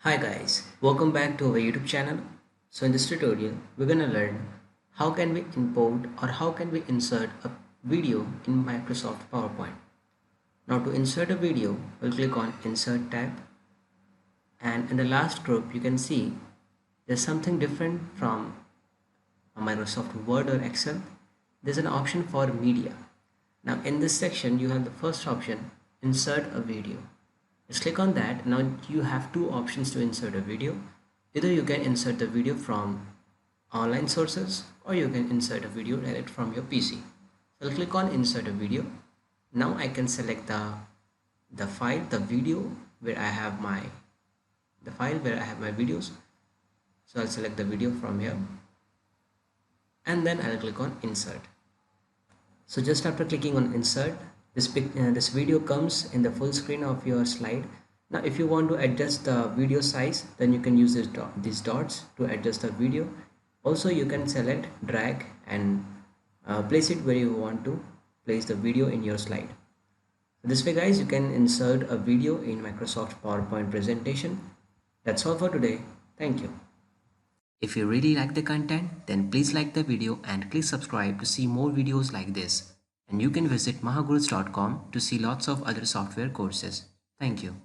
Hi guys, welcome back to our YouTube channel. So in this tutorial, we're gonna learn how can we import or how can we insert a video in Microsoft PowerPoint. Now to insert a video, we'll click on Insert tab, and in the last group you can see there's something different from a Microsoft Word or Excel. There's an option for media. Now in this section you have the first option, Insert a video. Just click on that. Now you have two options to insert a video. Either you can insert the video from online sources or you can insert a video direct from your PC. So I'll click on insert a video. Now I can select the file, the video where I have my videos. So I'll select the video from here and then I'll click on insert. So just after clicking on insert, this video comes in the full screen of your slide. Now if you want to adjust the video size, then you can use these dots to adjust the video. Also you can select, drag and place it where you want to place the video in your slide. So this way guys, you can insert a video in Microsoft PowerPoint presentation. That's all for today. Thank you. If you really like the content, then please like the video and please subscribe to see more videos like this. And you can visit mahagurus.com to see lots of other software courses. Thank you.